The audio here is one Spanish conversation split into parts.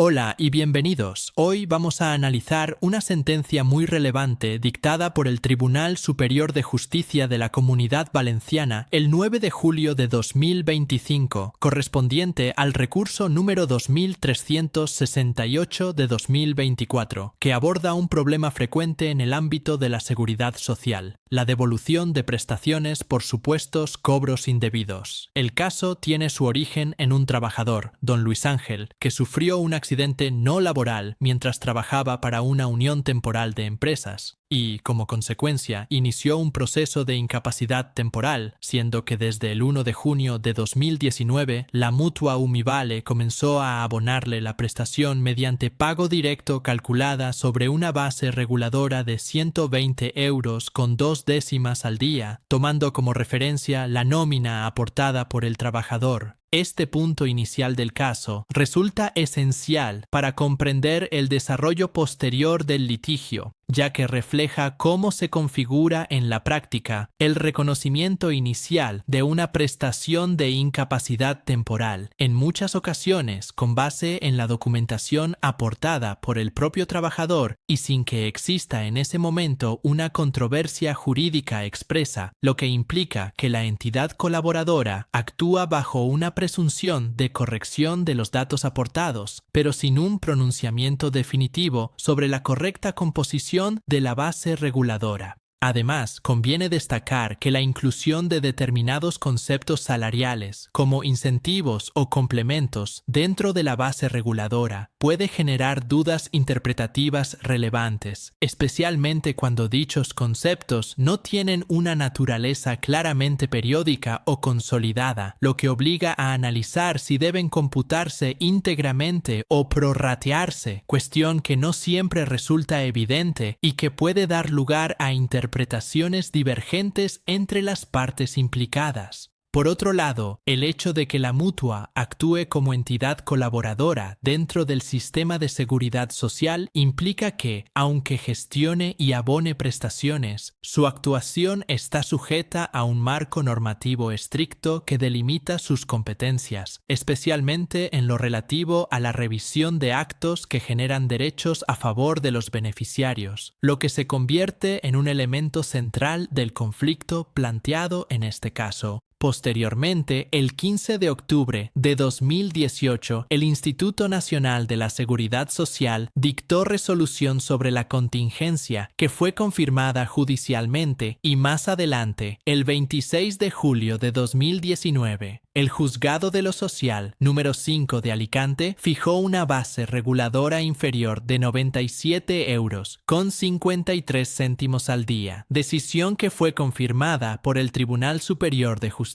Hola y bienvenidos. Hoy vamos a analizar una sentencia muy relevante dictada por el Tribunal Superior de Justicia de la Comunidad Valenciana el 9 de julio de 2025, correspondiente al recurso número 2368 de 2024, que aborda un problema frecuente en el ámbito de la seguridad social: la devolución de prestaciones por supuestos cobros indebidos. El caso tiene su origen en un trabajador, don Luis Ángel, que sufrió un accidente no laboral mientras trabajaba para una unión temporal de empresas y, como consecuencia, inició un proceso de incapacidad temporal, siendo que desde el 1 de junio de 2019 la Mutua Umivale comenzó a abonarle la prestación mediante pago directo calculada sobre una base reguladora de 120 euros con 2 décimas al día, tomando como referencia la nómina aportada por el trabajador. Este punto inicial del caso resulta esencial para comprender el desarrollo posterior del litigio, ya que refleja cómo se configura en la práctica el reconocimiento inicial de una prestación de incapacidad temporal, en muchas ocasiones con base en la documentación aportada por el propio trabajador y sin que exista en ese momento una controversia jurídica expresa, lo que implica que la entidad colaboradora actúa bajo una presunción de corrección de los datos aportados, pero sin un pronunciamiento definitivo sobre la correcta composición de la base reguladora. Además, conviene destacar que la inclusión de determinados conceptos salariales, como incentivos o complementos, dentro de la base reguladora puede generar dudas interpretativas relevantes, especialmente cuando dichos conceptos no tienen una naturaleza claramente periódica o consolidada, lo que obliga a analizar si deben computarse íntegramente o prorratearse, cuestión que no siempre resulta evidente y que puede dar lugar a interpretaciones divergentes entre las partes implicadas. Por otro lado, el hecho de que la mutua actúe como entidad colaboradora dentro del sistema de seguridad social implica que, aunque gestione y abone prestaciones, su actuación está sujeta a un marco normativo estricto que delimita sus competencias, especialmente en lo relativo a la revisión de actos que generan derechos a favor de los beneficiarios, lo que se convierte en un elemento central del conflicto planteado en este caso. Posteriormente, el 15 de octubre de 2018, el Instituto Nacional de la Seguridad Social dictó resolución sobre la contingencia que fue confirmada judicialmente y más adelante, el 26 de julio de 2019, el Juzgado de lo Social número 5 de Alicante fijó una base reguladora inferior de 97 euros con 53 céntimos al día, decisión que fue confirmada por el Tribunal Superior de Justicia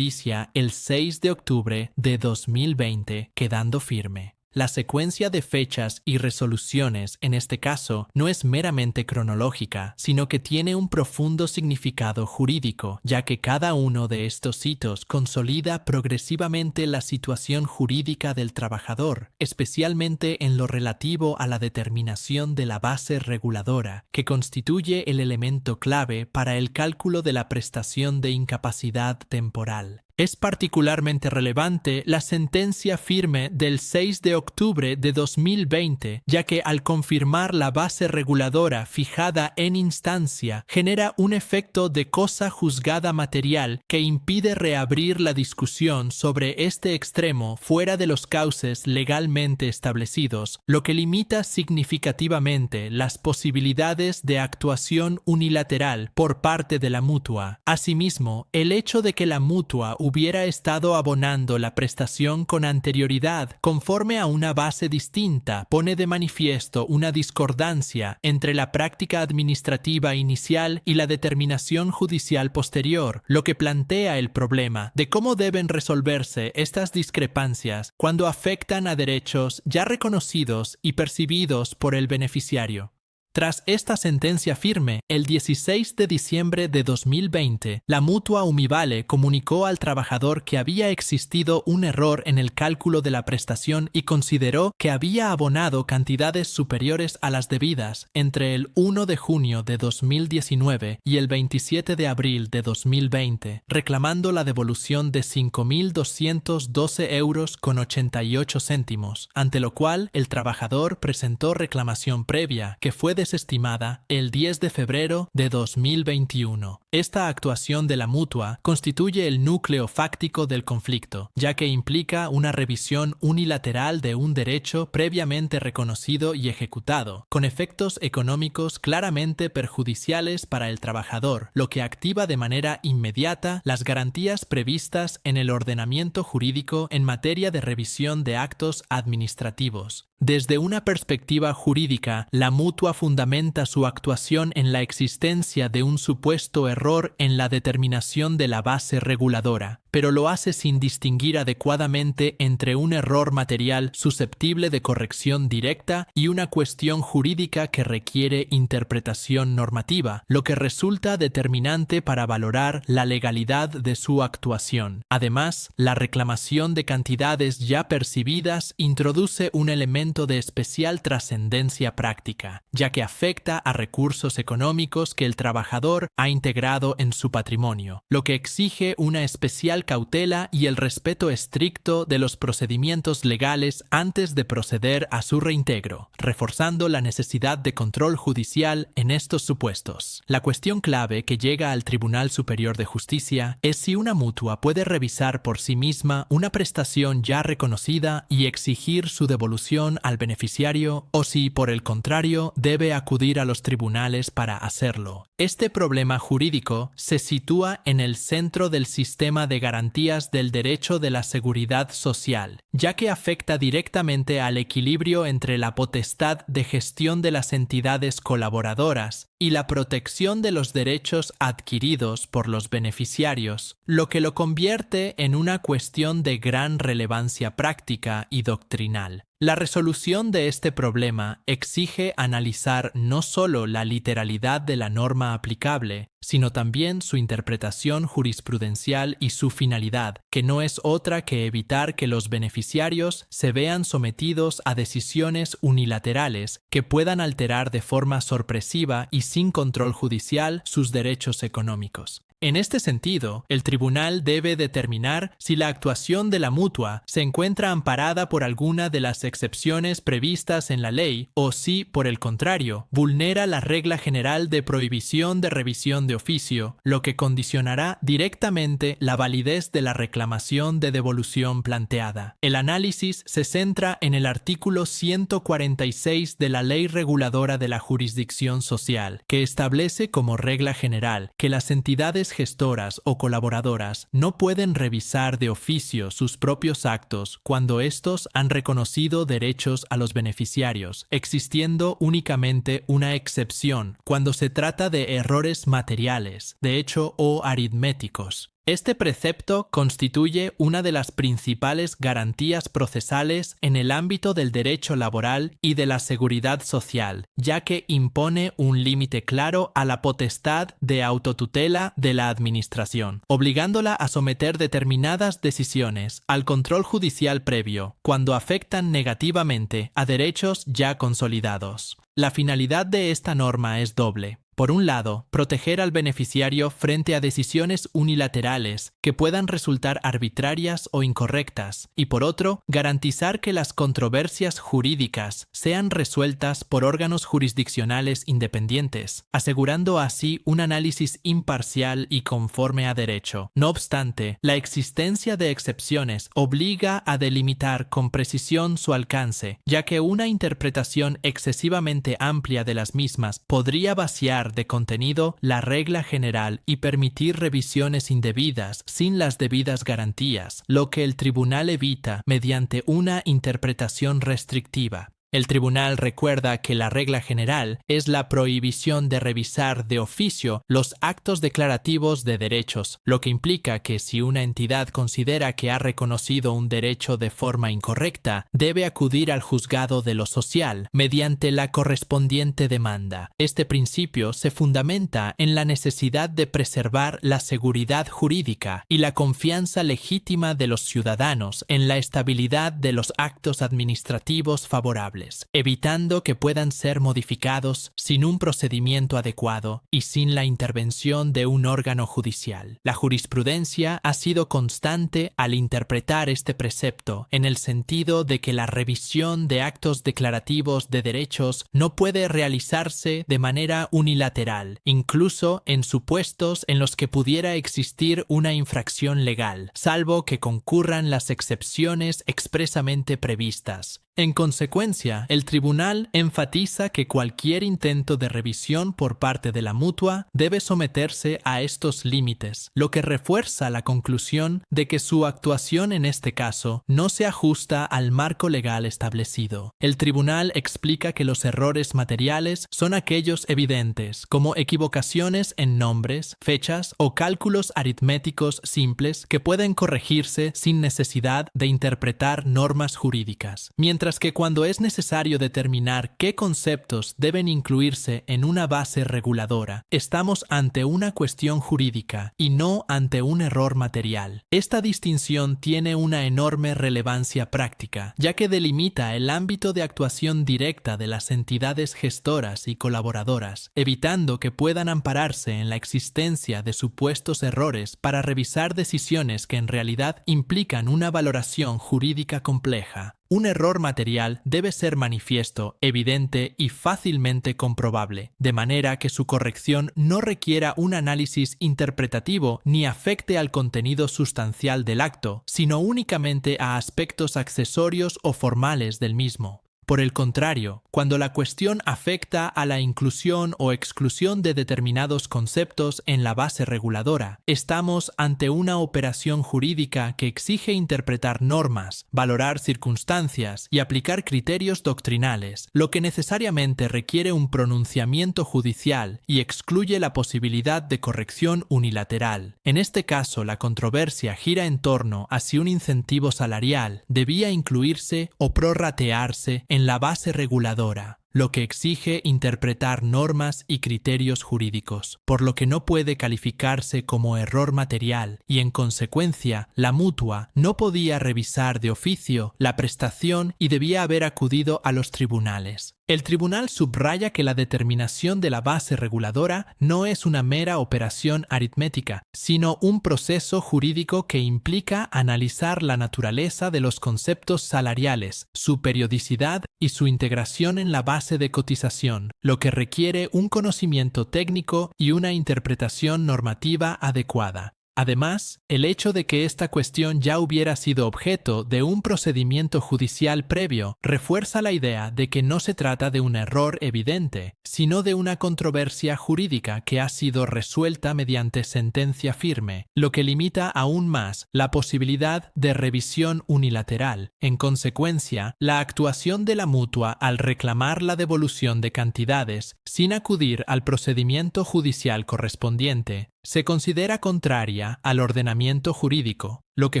el 6 de octubre de 2020, quedando firme. La secuencia de fechas y resoluciones en este caso no es meramente cronológica, sino que tiene un profundo significado jurídico, ya que cada uno de estos hitos consolida progresivamente la situación jurídica del trabajador, especialmente en lo relativo a la determinación de la base reguladora, que constituye el elemento clave para el cálculo de la prestación de incapacidad temporal. Es particularmente relevante la sentencia firme del 6 de octubre de 2020, ya que al confirmar la base reguladora fijada en instancia, genera un efecto de cosa juzgada material que impide reabrir la discusión sobre este extremo fuera de los cauces legalmente establecidos, lo que limita significativamente las posibilidades de actuación unilateral por parte de la mutua. Asimismo, el hecho de que la mutua hubiera estado abonando la prestación con anterioridad conforme a una base distinta pone de manifiesto una discordancia entre la práctica administrativa inicial y la determinación judicial posterior, lo que plantea el problema de cómo deben resolverse estas discrepancias cuando afectan a derechos ya reconocidos y percibidos por el beneficiario. Tras esta sentencia firme, el 16 de diciembre de 2020, la Mutua Umivale comunicó al trabajador que había existido un error en el cálculo de la prestación y consideró que había abonado cantidades superiores a las debidas entre el 1 de junio de 2019 y el 27 de abril de 2020, reclamando la devolución de 5.212,88 €, ante lo cual el trabajador presentó reclamación previa, que fue desestimada el 10 de febrero de 2021. Esta actuación de la Mutua constituye el núcleo fáctico del conflicto, ya que implica una revisión unilateral de un derecho previamente reconocido y ejecutado, con efectos económicos claramente perjudiciales para el trabajador, lo que activa de manera inmediata las garantías previstas en el ordenamiento jurídico en materia de revisión de actos administrativos. Desde una perspectiva jurídica, la Mutua fundamenta su actuación en la existencia de un supuesto error en la determinación de la base reguladora, pero lo hace sin distinguir adecuadamente entre un error material susceptible de corrección directa y una cuestión jurídica que requiere interpretación normativa, lo que resulta determinante para valorar la legalidad de su actuación. Además, la reclamación de cantidades ya percibidas introduce un elemento de especial trascendencia práctica, ya que afecta a recursos económicos que el trabajador ha integrado en su patrimonio, lo que exige una especial cautela y el respeto estricto de los procedimientos legales antes de proceder a su reintegro, reforzando la necesidad de control judicial en estos supuestos. La cuestión clave que llega al Tribunal Superior de Justicia es si una mutua puede revisar por sí misma una prestación ya reconocida y exigir su devolución al beneficiario, o si, por el contrario, debe acudir a los tribunales para hacerlo. Este problema jurídico se sitúa en el centro del sistema de garantías del derecho de la seguridad social, ya que afecta directamente al equilibrio entre la potestad de gestión de las entidades colaboradoras y la protección de los derechos adquiridos por los beneficiarios, lo que lo convierte en una cuestión de gran relevancia práctica y doctrinal. La resolución de este problema exige analizar no solo la literalidad de la norma aplicable, sino también su interpretación jurisprudencial y su finalidad, que no es otra que evitar que los beneficiarios se vean sometidos a decisiones unilaterales que puedan alterar de forma sorpresiva y sin control judicial sus derechos económicos. En este sentido, el tribunal debe determinar si la actuación de la mutua se encuentra amparada por alguna de las excepciones previstas en la ley o si, por el contrario, vulnera la regla general de prohibición de revisión de oficio, lo que condicionará directamente la validez de la reclamación de devolución planteada. El análisis se centra en el artículo 146 de la Ley Reguladora de la Jurisdicción Social, que establece como regla general que las entidades gestoras o colaboradoras no pueden revisar de oficio sus propios actos cuando estos han reconocido derechos a los beneficiarios, existiendo únicamente una excepción cuando se trata de errores materiales, de hecho o aritméticos. Este precepto constituye una de las principales garantías procesales en el ámbito del derecho laboral y de la seguridad social, ya que impone un límite claro a la potestad de autotutela de la Administración, obligándola a someter determinadas decisiones al control judicial previo, cuando afectan negativamente a derechos ya consolidados. La finalidad de esta norma es doble. Por un lado, proteger al beneficiario frente a decisiones unilaterales que puedan resultar arbitrarias o incorrectas, y por otro, garantizar que las controversias jurídicas sean resueltas por órganos jurisdiccionales independientes, asegurando así un análisis imparcial y conforme a derecho. No obstante, la existencia de excepciones obliga a delimitar con precisión su alcance, ya que una interpretación excesivamente amplia de las mismas podría vaciar de contenido la regla general y permitir revisiones indebidas sin las debidas garantías, lo que el tribunal evita mediante una interpretación restrictiva. El tribunal recuerda que la regla general es la prohibición de revisar de oficio los actos declarativos de derechos, lo que implica que si una entidad considera que ha reconocido un derecho de forma incorrecta, debe acudir al juzgado de lo social mediante la correspondiente demanda. Este principio se fundamenta en la necesidad de preservar la seguridad jurídica y la confianza legítima de los ciudadanos en la estabilidad de los actos administrativos favorables, evitando que puedan ser modificados sin un procedimiento adecuado y sin la intervención de un órgano judicial. La jurisprudencia ha sido constante al interpretar este precepto en el sentido de que la revisión de actos declarativos de derechos no puede realizarse de manera unilateral, incluso en supuestos en los que pudiera existir una infracción legal, salvo que concurran las excepciones expresamente previstas. En consecuencia, el tribunal enfatiza que cualquier intento de revisión por parte de la mutua debe someterse a estos límites, lo que refuerza la conclusión de que su actuación en este caso no se ajusta al marco legal establecido. El tribunal explica que los errores materiales son aquellos evidentes, como equivocaciones en nombres, fechas o cálculos aritméticos simples que pueden corregirse sin necesidad de interpretar normas jurídicas, mientras que cuando es necesario determinar qué conceptos deben incluirse en una base reguladora, estamos ante una cuestión jurídica y no ante un error material. Esta distinción tiene una enorme relevancia práctica, ya que delimita el ámbito de actuación directa de las entidades gestoras y colaboradoras, evitando que puedan ampararse en la existencia de supuestos errores para revisar decisiones que en realidad implican una valoración jurídica compleja. Un error material debe ser manifiesto, evidente y fácilmente comprobable, de manera que su corrección no requiera un análisis interpretativo ni afecte al contenido sustancial del acto, sino únicamente a aspectos accesorios o formales del mismo. Por el contrario, cuando la cuestión afecta a la inclusión o exclusión de determinados conceptos en la base reguladora, estamos ante una operación jurídica que exige interpretar normas, valorar circunstancias y aplicar criterios doctrinales, lo que necesariamente requiere un pronunciamiento judicial y excluye la posibilidad de corrección unilateral. En este caso, la controversia gira en torno a si un incentivo salarial debía incluirse o prorratearse en la base reguladora, lo que exige interpretar normas y criterios jurídicos, por lo que no puede calificarse como error material y, en consecuencia, la mutua no podía revisar de oficio la prestación y debía haber acudido a los tribunales. El tribunal subraya que la determinación de la base reguladora no es una mera operación aritmética, sino un proceso jurídico que implica analizar la naturaleza de los conceptos salariales, su periodicidad y su integración en la base de cotización, lo que requiere un conocimiento técnico y una interpretación normativa adecuada. Además, el hecho de que esta cuestión ya hubiera sido objeto de un procedimiento judicial previo refuerza la idea de que no se trata de un error evidente, sino de una controversia jurídica que ha sido resuelta mediante sentencia firme, lo que limita aún más la posibilidad de revisión unilateral. En consecuencia, la actuación de la mutua al reclamar la devolución de cantidades sin acudir al procedimiento judicial correspondiente se considera contraria al ordenamiento jurídico, lo que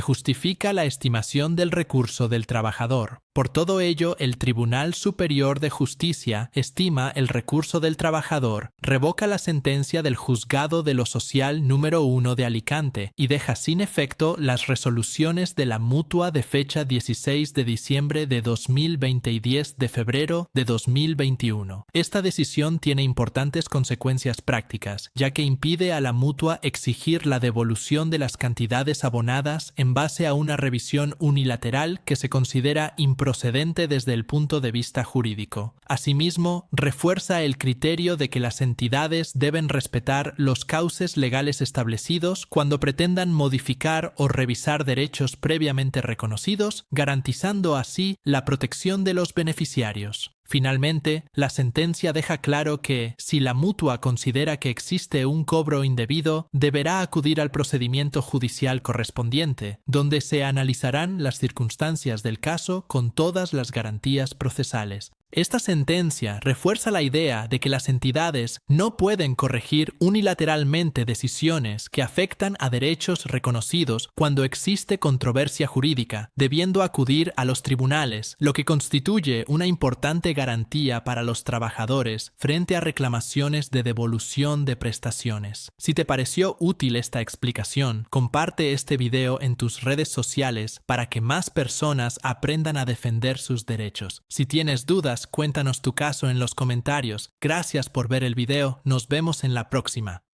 justifica la estimación del recurso del trabajador. Por todo ello, el Tribunal Superior de Justicia estima el recurso del trabajador, revoca la sentencia del Juzgado de lo Social número 1 de Alicante y deja sin efecto las resoluciones de la mutua de fecha 16 de diciembre de 2020 y 10 de febrero de 2021. Esta decisión tiene importantes consecuencias prácticas, ya que impide a la mutua exigir la devolución de las cantidades abonadas en base a una revisión unilateral que se considera improcedente desde el punto de vista jurídico. Asimismo, refuerza el criterio de que las entidades deben respetar los cauces legales establecidos cuando pretendan modificar o revisar derechos previamente reconocidos, garantizando así la protección de los beneficiarios. Finalmente, la sentencia deja claro que, si la mutua considera que existe un cobro indebido, deberá acudir al procedimiento judicial correspondiente, donde se analizarán las circunstancias del caso con todas las garantías procesales. Esta sentencia refuerza la idea de que las entidades no pueden corregir unilateralmente decisiones que afectan a derechos reconocidos cuando existe controversia jurídica, debiendo acudir a los tribunales, lo que constituye una importante garantía para los trabajadores frente a reclamaciones de devolución de prestaciones. Si te pareció útil esta explicación, comparte este video en tus redes sociales para que más personas aprendan a defender sus derechos. Si tienes dudas, cuéntanos tu caso en los comentarios. Gracias por ver el video, nos vemos en la próxima.